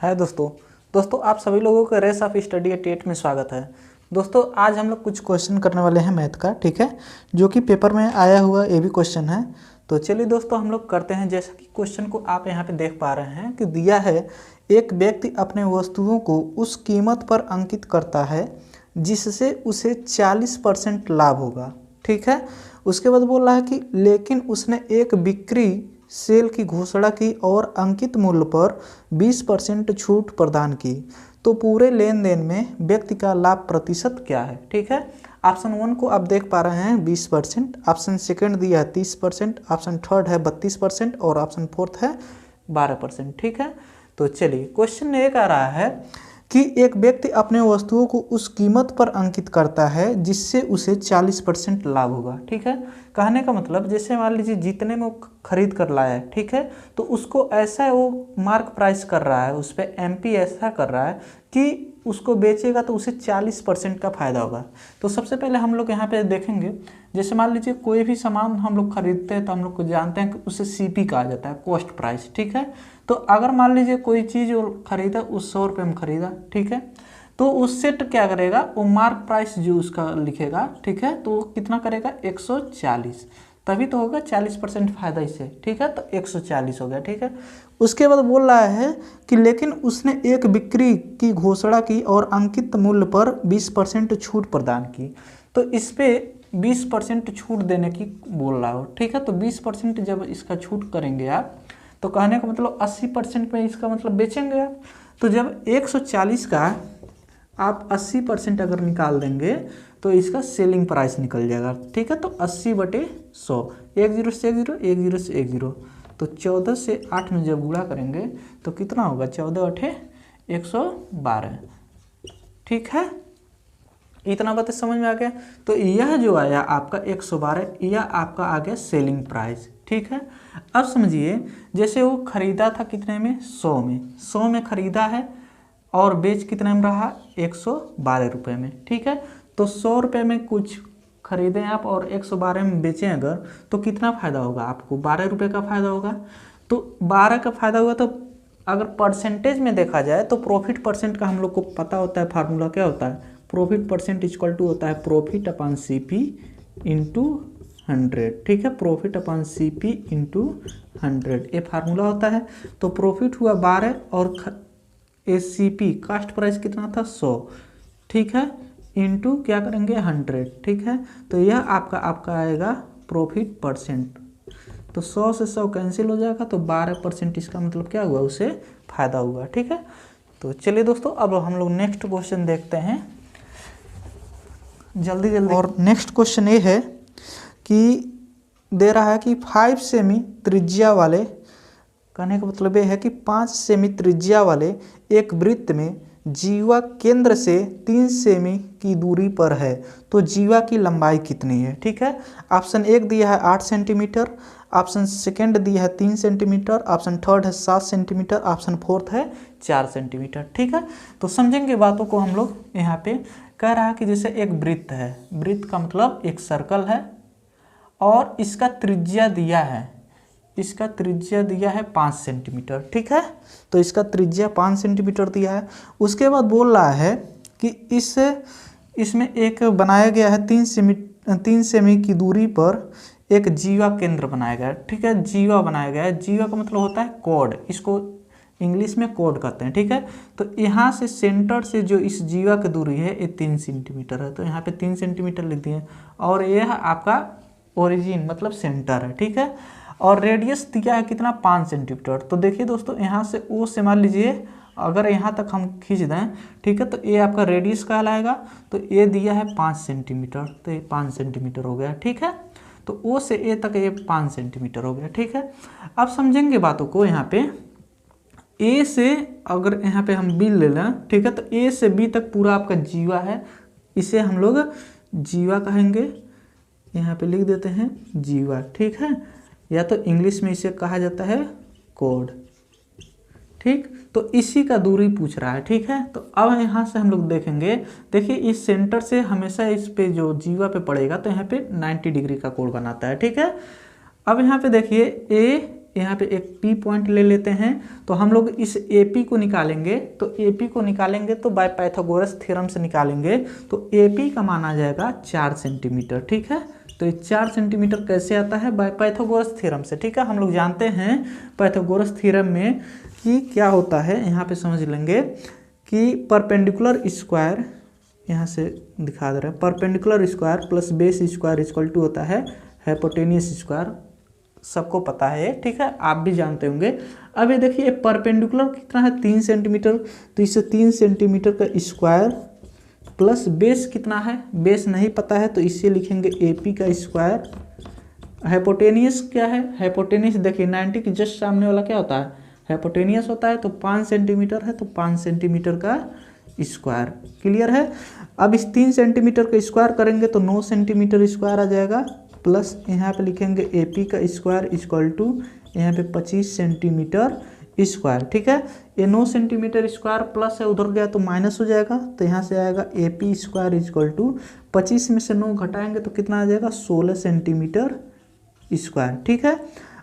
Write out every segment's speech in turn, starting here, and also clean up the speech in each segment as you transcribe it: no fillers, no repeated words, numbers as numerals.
है दोस्तों आप सभी लोगों का रेस ऑफ स्टडी एट 8 में स्वागत है। दोस्तों आज हम लोग कुछ क्वेश्चन करने वाले हैं मैथ का, ठीक है, जो कि पेपर में आया हुआ ये भी क्वेश्चन है। तो चलिए दोस्तों हम लोग करते हैं। जैसा कि क्वेश्चन को आप यहाँ पे देख पा रहे हैं कि दिया है, एक व्यक्ति अपने वस्तुओं को उस कीमत पर अंकित करता है जिससे उसे 40% लाभ होगा, ठीक है। उसके बाद बोल रहा है कि लेकिन उसने एक बिक्री सेल की घोषणा की और अंकित मूल्य पर 20% छूट प्रदान की, तो पूरे लेन देन में व्यक्ति का लाभ प्रतिशत क्या है, ठीक है। ऑप्शन 1 को आप देख पा रहे हैं 20%, ऑप्शन सेकंड दिया है 30%, ऑप्शन थर्ड है 32% और ऑप्शन फोर्थ है 12%, ठीक है। तो चलिए क्वेश्चन एक आ रहा है कि एक व्यक्ति अपने वस्तुओं को उस कीमत पर अंकित करता है जिससे उसे 40% लाभ होगा, ठीक है। कहने का मतलब जैसे मान लीजिए जितने में वो खरीद कर लाया है, ठीक है, तो उसको ऐसा वो मार्क प्राइस कर रहा है, उस पर एमपी ऐसा कर रहा है कि उसको बेचेगा तो उसे 40% का फायदा होगा। तो सबसे पहले हम लोग यहाँ पे देखेंगे, जैसे मान लीजिए कोई भी सामान हम लोग खरीदते हैं तो हम लोग को जानते हैं कि उसे सीपी कहा जाता है, कॉस्ट प्राइस, ठीक है। तो अगर मान लीजिए कोई चीज़ वो खरीदा उस 100 रुपये में खरीदा, ठीक है, तो उससे क्या करेगा वो मार्क प्राइस जो उसका लिखेगा, ठीक है, तो कितना करेगा 140, तभी तो होगा 40% फायदा इससे, ठीक है। तो 140 हो गया, ठीक है। उसके बाद बोल रहा है कि लेकिन उसने एक बिक्री की घोषणा की और अंकित मूल्य पर 20% छूट प्रदान की, तो इस पे 20% छूट देने की बोल रहा हो, ठीक है। तो 20% जब इसका छूट करेंगे आप, तो कहने का मतलब 80% में इसका मतलब बेचेंगे आप। तो जब 140 का आप 80% अगर निकाल देंगे तो इसका सेलिंग प्राइस निकल जाएगा, ठीक है। तो 80/100, 10 से 10, 10 से 10, तो 14 से 8 में जब गुणा करेंगे तो कितना होगा, 14 8 112, ठीक है। इतना बात समझ में आ गया। तो यह जो आया आपका 112, यह आपका आ गया सेलिंग प्राइस, ठीक है। अब समझिए जैसे वो खरीदा था कितने में, 100 में खरीदा है और बेच कितने में रहा, 112 रुपये में, ठीक है। तो 100 रुपये में कुछ खरीदें आप और 112 में बेचें अगर, तो कितना फ़ायदा होगा आपको, 12 रुपये का फ़ायदा होगा। तो 12 का फ़ायदा हुआ, तो अगर परसेंटेज में देखा जाए तो प्रॉफिट परसेंट का हम लोग को पता होता है, फार्मूला क्या होता है, प्रॉफिट परसेंट इक्वल टू होता है प्रॉफिट अपॉन CP इंटू 100, ठीक है। प्रॉफिट अपॉन CP इंटू 100 ये फार्मूला होता है। तो प्रॉफिट हुआ 12 और CP कास्ट प्राइस कितना था 100, ठीक है, इंटू क्या करेंगे 100, ठीक है। तो यह आपका आएगा प्रॉफिट परसेंट। तो 100 से 100 कैंसिल हो जाएगा, तो 12% इसका मतलब क्या हुआ, उसे फायदा हुआ, ठीक है। तो चलिए दोस्तों अब हम लोग नेक्स्ट क्वेश्चन देखते हैं जल्दी। और नेक्स्ट क्वेश्चन ये है कि दे रहा है कि 5 सेमी त्रिज्या वाले, कहने का मतलब ये है कि 5 सेमी त्रिज्या वाले एक वृत्त में जीवा केंद्र से 3 सेमी की दूरी पर है, तो जीवा की लंबाई कितनी है, ठीक है। ऑप्शन 1 दिया है 8 सेंटीमीटर, ऑप्शन सेकंड दिया है 3 सेंटीमीटर, ऑप्शन थर्ड है 7 सेंटीमीटर, ऑप्शन फोर्थ है 4 सेंटीमीटर, ठीक है। तो समझेंगे बातों को हम लोग। यहाँ पे कह रहा है कि जैसे एक वृत्त है, वृत्त का मतलब एक सर्कल है और इसका त्रिज्या दिया है, इसका त्रिज्या दिया है 5 सेंटीमीटर, ठीक है। तो इसका त्रिज्या 5 सेंटीमीटर दिया है। उसके बाद बोल रहा है कि इसमें एक बनाया गया है 3 सेमी की दूरी पर एक जीवा केंद्र बनाया गया है, ठीक है। जीवा बनाया गया है, जीवा का मतलब होता है कोड, इसको इंग्लिश में कोड कहते हैं, ठीक है। तो यहाँ से सेंटर से जो इस जीवा की दूरी है ये 3 सेंटीमीटर है, तो यहाँ पे 3 सेंटीमीटर लिख दिए। और यह आपका ओरिजिन मतलब सेंटर है, ठीक है। और रेडियस दिया है कितना, 5 सेंटीमीटर। तो देखिए दोस्तों यहाँ से ओ से मान लीजिए अगर यहाँ तक हम खींच दें, ठीक है, तो ये आपका रेडियस कहलाएगा। तो ये दिया है 5 सेंटीमीटर, तो ये 5 सेंटीमीटर हो गया, ठीक है। तो ओ से ए तक ये 5 सेंटीमीटर हो गया, ठीक है। अब समझेंगे बातों को। यहाँ पे ए से अगर यहाँ पे हम बी ले लें, ठीक है, तो ए से बी तक पूरा आपका जीवा है, इसे हम लोग जीवा कहेंगे, यहाँ पे लिख देते हैं जीवा, ठीक है। या तो इंग्लिश में इसे कहा जाता है कोड, ठीक। तो इसी का दूरी पूछ रहा है, ठीक है। तो अब यहाँ से हम लोग देखेंगे, देखिए इस सेंटर से हमेशा इस पे जो जीवा पे पड़ेगा तो यहाँ पे 90 डिग्री का कोण बनाता है, ठीक है। अब यहाँ पे देखिए यहाँ पे एक P पॉइंट ले लेते हैं। तो हम लोग इस AP को निकालेंगे, तो AP को निकालेंगे तो बाय पाइथागोरस थ्योरम से निकालेंगे, तो AP का मान आ जाएगा 4 सेंटीमीटर। ठीक है, तो ये 4 सेंटीमीटर कैसे आता है? बाय पाइथागोरस थ्योरम से। ठीक है, हम लोग जानते हैं पाइथागोरस थ्योरम में कि क्या होता है, यहाँ पे समझ लेंगे कि परपेंडिकुलर स्क्वायर, यहाँ से दिखा दे रहे हैं, perpendicular square plus base square equal to होता है हाइपोटेन्यूस स्क्वायर। सबको पता है, ठीक है, आप भी जानते होंगे। अब ये देखिए परपेंडिकुलर कितना है 3 सेंटीमीटर, तो इसे 3 सेंटीमीटर का स्क्वायर प्लस बेस कितना है, बेस नहीं पता है तो इसे लिखेंगे AP का स्क्वायर। हाइपोटेनियस क्या है, हाइपोटेनियस देखिए 90 के जस्ट सामने वाला क्या होता है, हाइपोटेनियस होता है। तो 5 सेंटीमीटर है तो 5 सेंटीमीटर का स्क्वायर। क्लियर है। अब इस 3 सेंटीमीटर का स्क्वायर करेंगे तो 9 सेंटीमीटर स्क्वायर आ जाएगा, प्लस यहाँ पे लिखेंगे AP का स्क्वायर इक्वल टू यहाँ पे 25 सेंटीमीटर स्क्वायर। ठीक है, ये 9 सेंटीमीटर स्क्वायर प्लस है, उधर गया तो माइनस हो जाएगा, तो यहाँ से आएगा AP स्क्वायर इक्वल टू 25 में से 9 घटाएंगे तो कितना आ जाएगा 16 सेंटीमीटर स्क्वायर। ठीक है,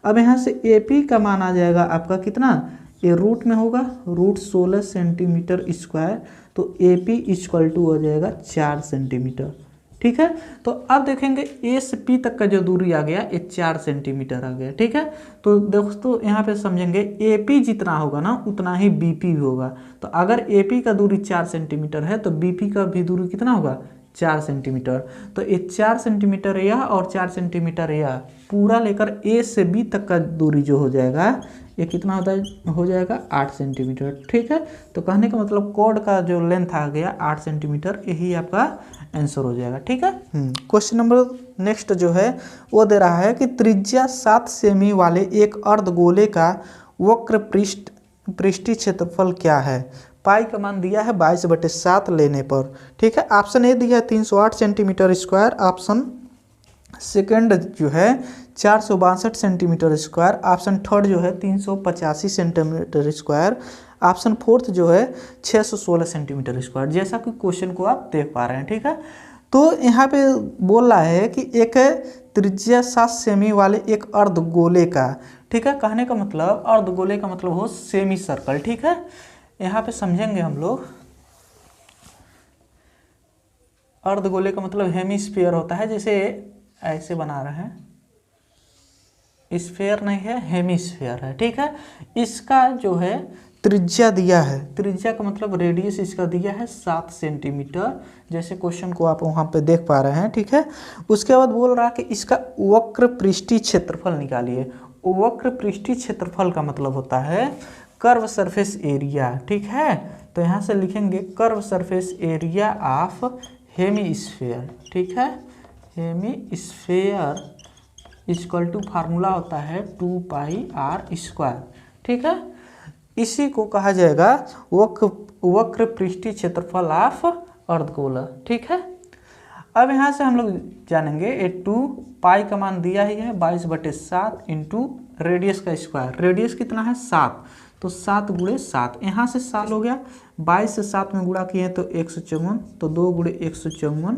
अब यहाँ से AP का मान आ जाएगा आपका कितना, ये रूट में होगा, रूट 16 सेंटीमीटर स्क्वायर, तो AP इक्वल टू हो जाएगा 4 सेंटीमीटर। ठीक है, तो अब देखेंगे A से P तक का जो दूरी आ गया ये 4 सेंटीमीटर आ गया। ठीक है, तो दोस्तों यहाँ पे समझेंगे AP जितना होगा ना उतना ही BP भी होगा। तो अगर AP का दूरी 4 सेंटीमीटर है तो BP का भी दूरी कितना होगा 4 सेंटीमीटर। तो ये 4 सेंटीमीटर यह और 4 सेंटीमीटर यह पूरा लेकर A से B तक का दूरी जो हो जाएगा ये कितना होता है, हो जाएगा 8 सेंटीमीटर। ठीक है, तो कहने का मतलब कॉर्ड का जो लेंथ आ गया 8 सेंटीमीटर, यही आपका आंसर हो जाएगा। ठीक है, क्वेश्चन नंबर नेक्स्ट जो है वो दे रहा है कि त्रिज्या 7 सेमी वाले एक अर्धगोले का वक्र पृष्ठीय क्षेत्रफल क्या है। पाई का मान दिया है 22/7 लेने पर। ठीक है, ऑप्शन ए दिया है 308 सेंटीमीटर स्क्वायर, ऑप्शन सेकंड जो है 462 सेंटीमीटर स्क्वायर, ऑप्शन थर्ड जो है 385 सेंटीमीटर स्क्वायर, ऑप्शन फोर्थ जो है 616 सेंटीमीटर स्क्वायर, जैसा कि क्वेश्चन को आप देख पा रहे हैं। ठीक है, तो यहाँ पे बोल रहा है कि एक त्रिज्या 7 सेमी वाले एक अर्धगोले का, ठीक है, कहने का मतलब अर्धगोले का मतलब हो सेमी सर्कल। ठीक है, यहाँ पे समझेंगे हम लोग, अर्धगोले का मतलब हेमिस्फीयर होता है, जैसे ऐसे बना रहे हैं, स्फीयर नहीं है हेमिस्फीयर है। ठीक है, इसका जो है त्रिज्या दिया है, त्रिज्या का मतलब रेडियस इसका दिया है 7 सेंटीमीटर, जैसे क्वेश्चन को आप वहाँ पे देख पा रहे हैं। ठीक है, उसके बाद बोल रहा है कि इसका वक्र पृष्ठीय क्षेत्रफल निकालिए। वक्र पृष्ठीय क्षेत्रफल का मतलब होता है कर्व सरफेस एरिया। ठीक है, तो यहाँ से लिखेंगे curve surface area of hemisphere. ठीक है, हेमिस्फीयर इक्वल टू फार्मूला होता है 2πr²। ठीक है, इसी को कहा जाएगा वक्र पृष्ठीय क्षेत्रफल ऑफ अर्धगोला। ठीक है, अब यहाँ से हम लोग जानेंगे ये 2 पाई का मान दिया ही है 22/7 इंटू रेडियस का स्क्वायर। रेडियस कितना है 7, तो 7 गुणे 7, यहाँ से 7 हो गया, 22 से 7 में गुणा किए तो 154, तो 2 गुणे 154।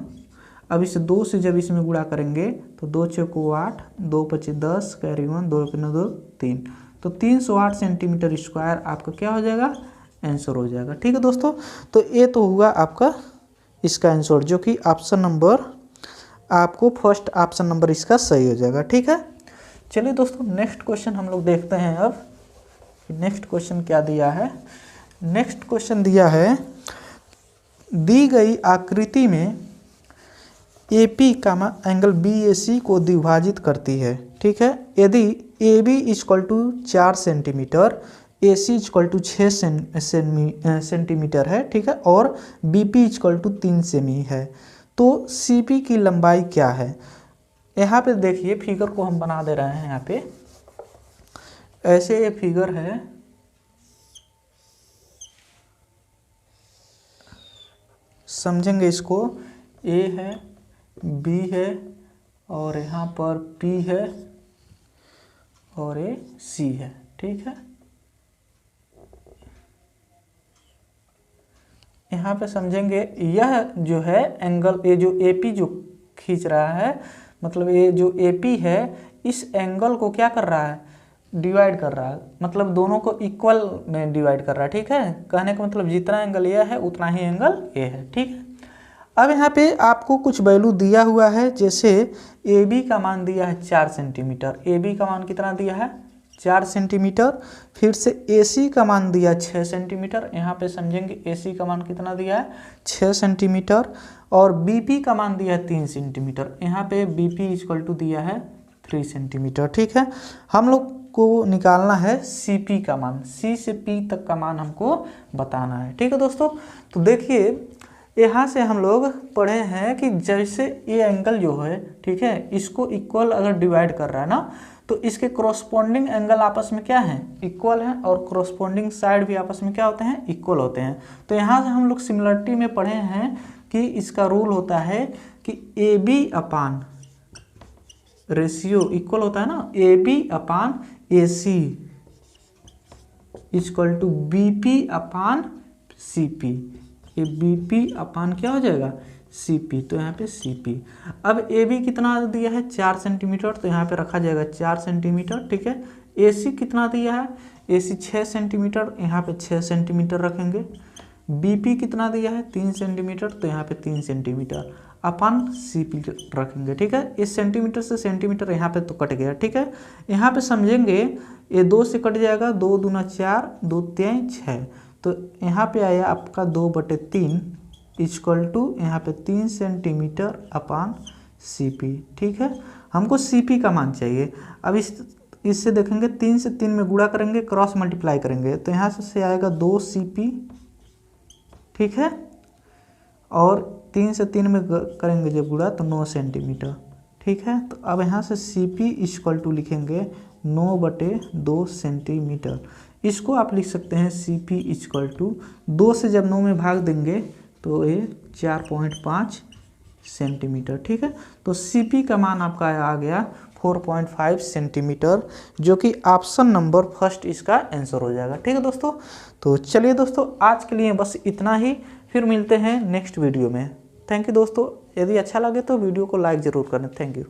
अब इसे 2 से जब इसमें गुणा करेंगे तो 2 चौको 8, 2 पचे 10, कैरी 1, 2 9 2 3, तो 308 सेंटीमीटर स्क्वायर आपका क्या हो जाएगा, आंसर हो जाएगा। ठीक है दोस्तों, तो ये तो हुआ आपका इसका आंसर, जो कि ऑप्शन नंबर आपको फर्स्ट ऑप्शन नंबर इसका सही हो जाएगा। ठीक है, चलिए दोस्तों नेक्स्ट क्वेश्चन हम लोग देखते हैं। अब नेक्स्ट क्वेश्चन क्या दिया है, नेक्स्ट क्वेश्चन दिया है दी गई आकृति में AP एंगल BAC को द्विभाजित करती है। ठीक है, यदि AB equal to 4 centimetre, AC equal to 6 centimetre है, ठीक है, और BP इक्वल टू 3 सेमी है, तो CP की लंबाई क्या है। यहाँ पे देखिए फिगर को हम बना दे रहे हैं, यहाँ पे ऐसे ये फिगर है, समझेंगे इसको, A है, B है, और यहाँ पर P है, और ये C है। ठीक है, यहाँ पे समझेंगे यह जो है एंगल, ये जो AP जो खींच रहा है, मतलब ये जो AP है इस एंगल को क्या कर रहा है, डिवाइड कर रहा है, मतलब दोनों को इक्वल में डिवाइड कर रहा है, ठीक है। कहने का मतलब जितना एंगल ये है उतना ही एंगल ये है, ठीक है। अब यहाँ पे आपको कुछ वैल्यू दिया हुआ है, जैसे ए बी का मान दिया है 4 सेंटीमीटर, ए बी का मान कितना दिया है 4 सेंटीमीटर। फिर से ए सी का मान दिया 6 सेंटीमीटर, यहाँ पे समझेंगे ए सी का मान कितना दिया है 6 सेंटीमीटर। और बी पी का मान दिया है 3 सेंटीमीटर, यहाँ पे बी पी इक्वल टू दिया है 3 सेंटीमीटर, ठीक है। हम लोग को निकालना है सी पी का मान, सी से पी तक का मान हमको बताना है, ठीक है दोस्तों। तो देखिए यहाँ से हम लोग पढ़े हैं कि जैसे ये एंगल जो है, ठीक है, इसको इक्वल अगर डिवाइड कर रहा है ना, तो इसके कोरोस्पोंडिंग एंगल आपस में क्या है इक्वल है, और कोरोस्पोंडिंग साइड भी आपस में क्या होते हैं इक्वल होते हैं। तो यहाँ से हम लोग सिमिलरिटी में पढ़े हैं कि इसका रूल होता है कि A B upon ratio equal होता है ना, A B upon A C equal to B P upon C P. ये बी पी अपान क्या हो जाएगा सी पी, तो यहाँ पे सी पी। अब ए बी कितना दिया है 4 सेंटीमीटर, तो यहाँ पे रखा जाएगा 4 सेंटीमीटर, ठीक है। ए सी कितना दिया है ए सी 6 सेंटीमीटर, यहाँ पे 6 सेंटीमीटर रखेंगे। बी पी कितना दिया है 3 सेंटीमीटर, तो यहाँ पे 3 सेंटीमीटर अपन सी पी रखेंगे, ठीक है। इस सेंटीमीटर से सेंटीमीटर यहाँ पे तो कट गया, ठीक है। यहाँ पे समझेंगे ये 2 से कट जाएगा, 2 दूना 4, 2 3 6, तो यहाँ पे आया आपका 2/3 इक्वल टू यहाँ पे 3 सेंटीमीटर अपान सी पी, ठीक है। हमको सी पी का मान चाहिए। अब इससे देखेंगे 3 से 3 में गुणा करेंगे, क्रॉस मल्टीप्लाई करेंगे, तो यहाँ से आएगा 2 सी पी, ठीक है। और 3 से 3 में करेंगे जब गुणा तो 9 सेंटीमीटर, ठीक है। तो अब यहाँ से सी पी इक्वल टू लिखेंगे 9/2 सेंटीमीटर। इसको आप लिख सकते हैं सी पी इक्वल टू 2 से जब 9 में भाग देंगे तो ये 4.5 सेंटीमीटर, ठीक है। तो सी पी का मान आपका आ गया 4.5 सेंटीमीटर, जो कि ऑप्शन नंबर फर्स्ट इसका आंसर हो जाएगा, ठीक है दोस्तों। तो चलिए दोस्तों आज के लिए बस इतना ही, फिर मिलते हैं नेक्स्ट वीडियो में। थैंक यू दोस्तों, यदि अच्छा लगे तो वीडियो को लाइक ज़रूर करें। Thank you.